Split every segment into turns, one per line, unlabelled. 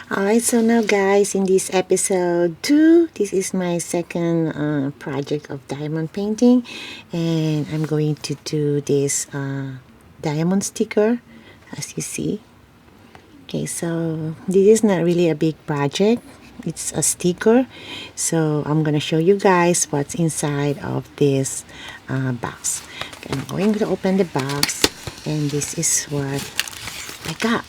Alright, so now guys, in this episode 2, this is my second project of diamond painting, and I'm going to do this diamond sticker, as you see. Okay, so this is not really a big project, it's a sticker, so I'm gonna show you guys what's inside of this box. Okay, I'm going to open the box, and this is what I got.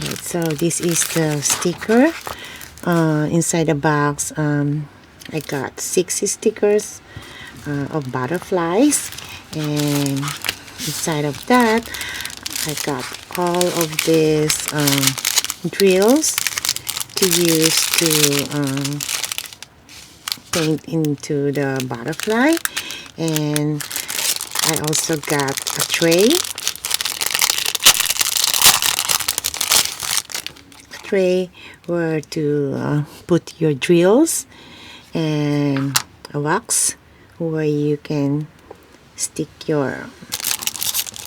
Right, so this is the sticker. Inside the box, I got 6 stickers of butterflies, and inside of that, I got all of these drills to use to paint into the butterfly, and I also got a tray where to put your drills, and a wax where you can stick your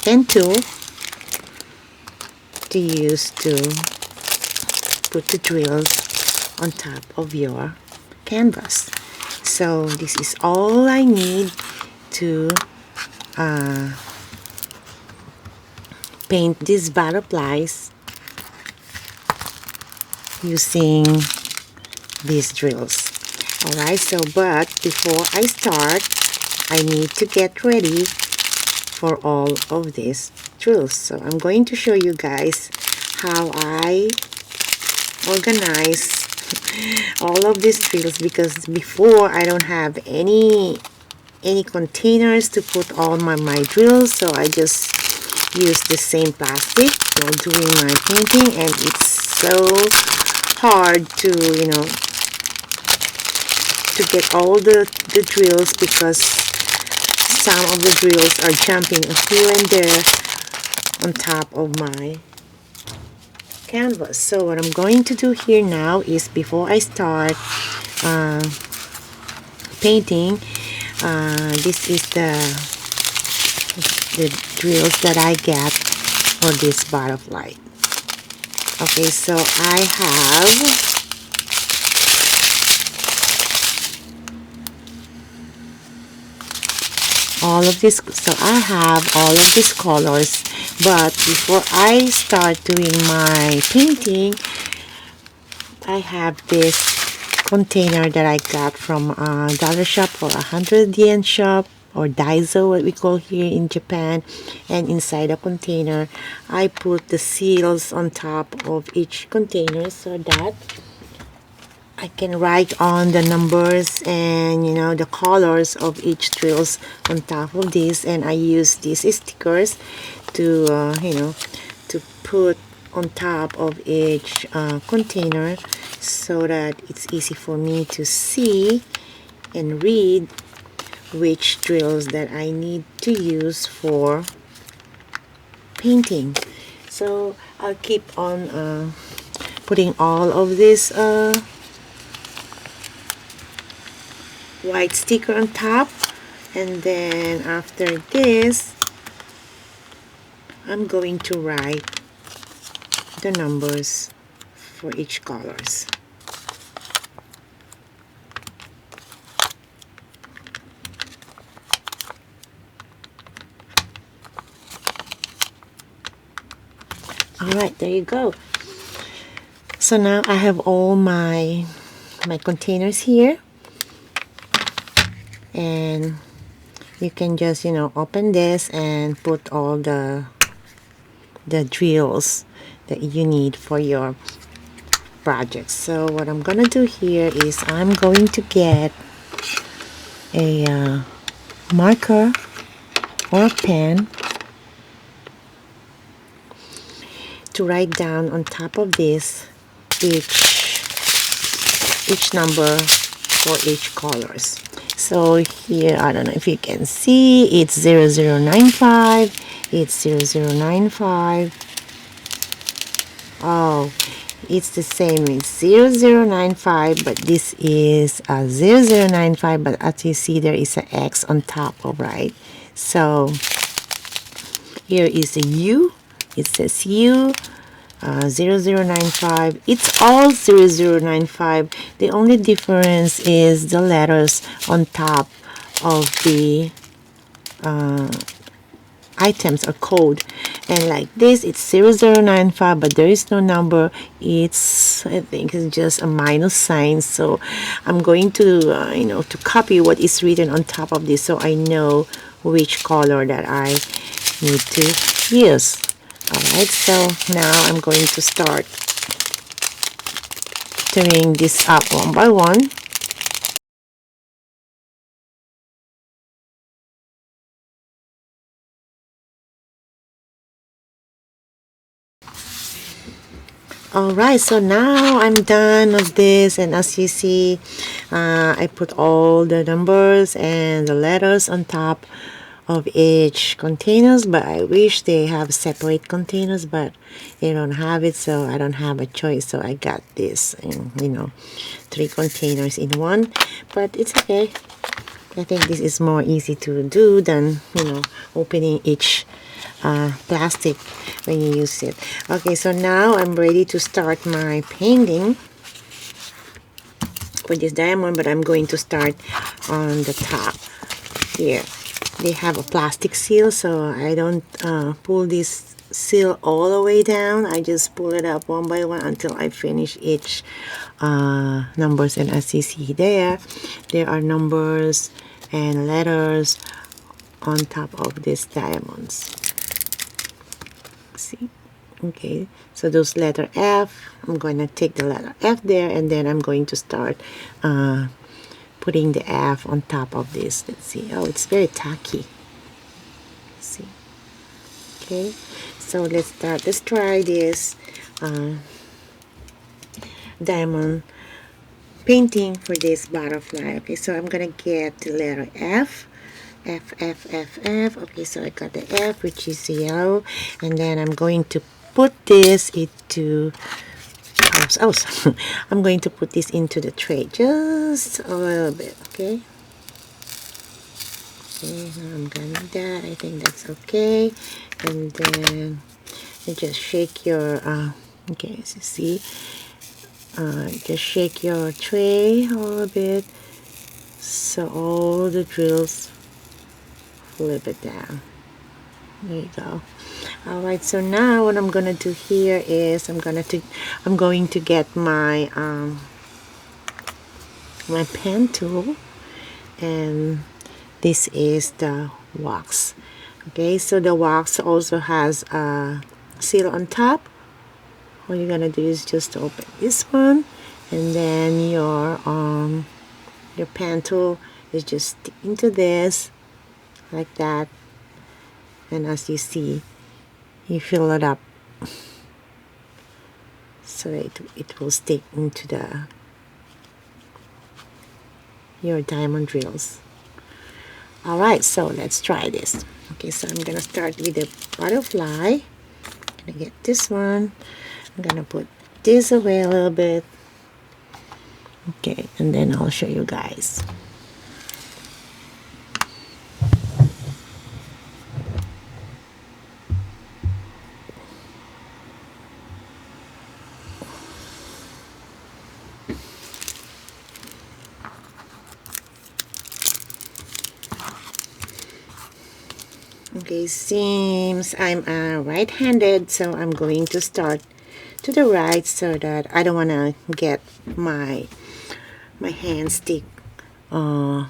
pen tool to use to put the drills on top of your canvas. So this is all I need to paint these butterflies using these drills. Alright, so but before I start, I need to get ready for all of these drills. So I'm going to show you guys how I organize all of these drills, because before I don't have any containers to put all my drills, so I just use the same plastic while doing my painting, and it's so hard to to get all the drills, because some of the drills are jumping here and there on top of my canvas. So what I'm going to do here now is, before I start painting, this is the drills that I get for this butterfly. Okay, so I have all of this, colors, but before I start doing my painting, I have this container that I got from a dollar shop, or 100 yen shop, or Daiso, what we call here in Japan. And inside the container, I put the seals on top of each container so that I can write on the numbers and the colors of each drills on top of this. And I use these stickers to to put on top of each container, so that it's easy for me to see and read which drills that I need to use for painting. So I'll keep on putting all of this white sticker on top, and then after this I'm going to write the numbers for each colors. Alright, there you go. So now I have all my containers here, and you can just open this and put all the drills that you need for your project. So what I'm gonna do here is, I'm going to get a marker or a pen to write down on top of this each number for each colors. So here, I don't know if you can see, it's 0095, it's 0095. Oh, it's the same, it's 0095, but this is 0095, but as you see, there is an X on top of, right? So here is a U, it says U, 0095. It's all 0095. The only difference is the letters on top of the items or code, and like this it's 0095, but there is no number. It's, I think it's just a minus sign. So I'm going to to copy what is written on top of this, so I know which color that I need to use. Alright, so now I'm going to start doing this up one by one. Alright, so now I'm done with this, and as you see, I put all the numbers and the letters on top of each containers, but I wish they have separate containers, but they don't have it, so I don't have a choice. So I got this, and 3 containers in one, but it's okay. I think this is more easy to do than opening each plastic when you use it. Okay, so now I'm ready to start my painting with this diamond, but I'm going to start on the top here. They have a plastic seal, so I don't pull this seal all the way down. I just pull it up one by one until I finish each numbers. And as you see there are numbers and letters on top of these diamonds. See? Okay, so those letter F, I'm going to take the letter F there, and then I'm going to start putting the F on top of this. Let's see. Oh, it's very tacky. See? Okay, so let's start. Let's try this diamond painting for this butterfly. Okay, so I'm gonna get the letter F. F, F, F, F. Okay, so I got the F, which is yellow, and then I'm going to put this into I'm going to put this into the tray just a little bit. Okay, I'm done with that. I think that's okay. And then you just shake your okay, so see, just shake your tray a little bit so all the drills flip it down. There you go. Alright, so now what I'm gonna do here is I'm going to get my my pen tool, and this is the wax. Okay, so the wax also has a seal on top. All you're gonna do is just open this one, and then your pen tool is just stick into this like that, and as you see, you fill it up so it will stick into your diamond drills. Alright, so let's try this. Okay, so I'm gonna start with the butterfly. I'm gonna get this one. I'm gonna put this away a little bit. Okay, and then I'll show you guys. Okay, seems I'm right-handed, so I'm going to start to the right so that I don't want to get my hand stick into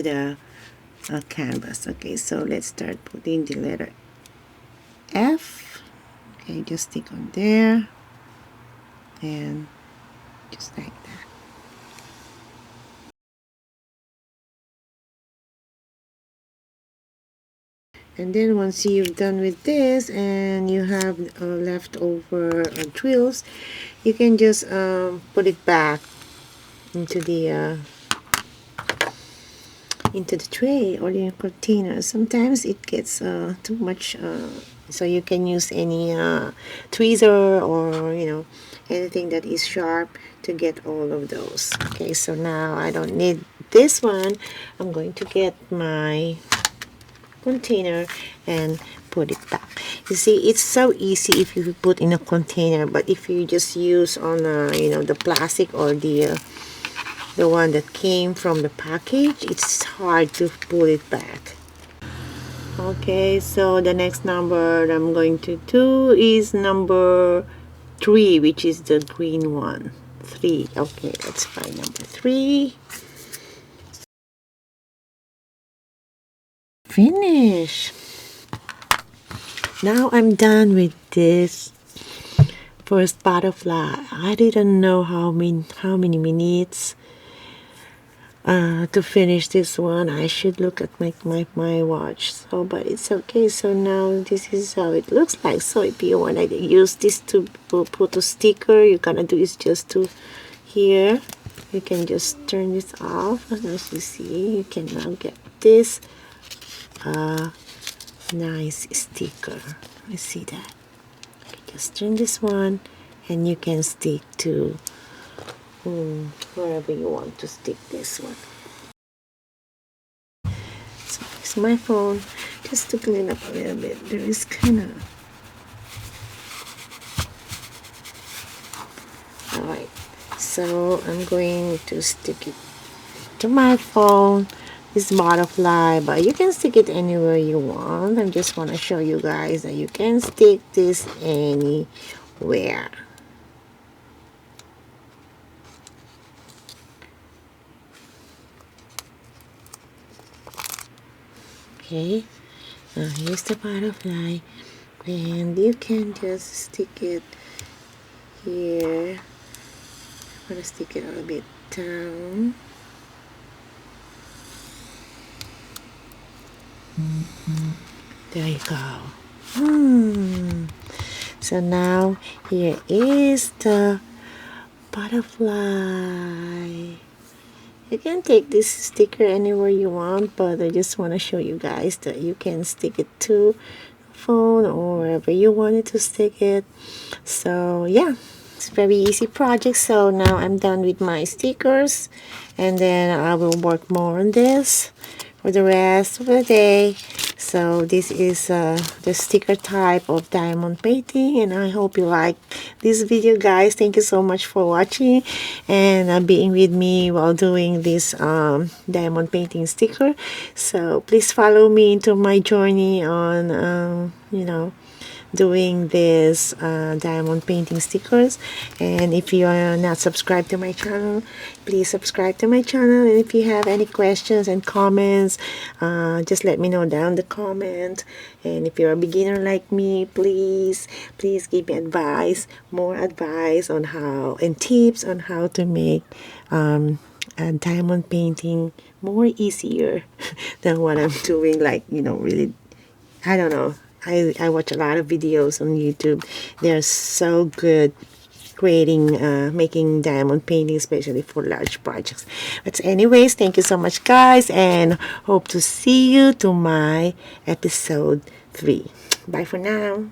the canvas. Okay, so let's start putting the letter F. Okay, just stick on there, and just like that. And then once you've done with this and you have leftover drills, you can just put it back into the tray or the container. Sometimes it gets too much, so you can use any tweezer or anything that is sharp to get all of those. Okay, so now I don't need this one. I'm going to get my container and put it back. You see, it's so easy if you put in a container, but if you just use on you know, the plastic or the one that came from the package, it's hard to put it back. Okay, so the next number that I'm going to do is number 3, which is the green one. 3. Okay, let's find number 3. Finish. Now I'm done with this first butterfly. I didn't know how many minutes to finish this one. I should look at my watch. So, but it's okay. So now this is how it looks like. So if you want to use this to put a sticker, you're gonna do is just to here. You can just turn this off. As you see, you can now get this nice sticker. I see that. Just turn this one, and you can stick to wherever you want to stick this one. So it's my phone, just to clean up a little bit. There is kind of alright. So I'm going to stick it to my phone. This butterfly, but you can stick it anywhere you want. I just want to show you guys that you can stick this anywhere. Okay, now here's the butterfly, and you can just stick it here. I'm gonna stick it a little bit down. There you go. So now here is the butterfly. You can take this sticker anywhere you want, but I just want to show you guys that you can stick it to the phone or wherever you wanted to stick it. So yeah, it's a very easy project. So now I'm done with my stickers, and then I will work more on this for the rest of the day. So this is the sticker type of diamond painting, and I hope you like this video, guys. Thank you so much for watching and being with me while doing this diamond painting sticker. So please follow me into my journey on you know, doing this diamond painting stickers. And if you are not subscribed to my channel, please subscribe to my channel. And if you have any questions and comments, just let me know down the comment. And if you're a beginner like me, please give me advice, more advice on how, and tips on how to make a diamond painting more easier than what I'm doing. Like, you know, really, I don't know, I watch a lot of videos on YouTube. They're so good creating, making diamond painting, especially for large projects. But anyways, thank you so much, guys, and hope to see you to my episode 3. Bye for now.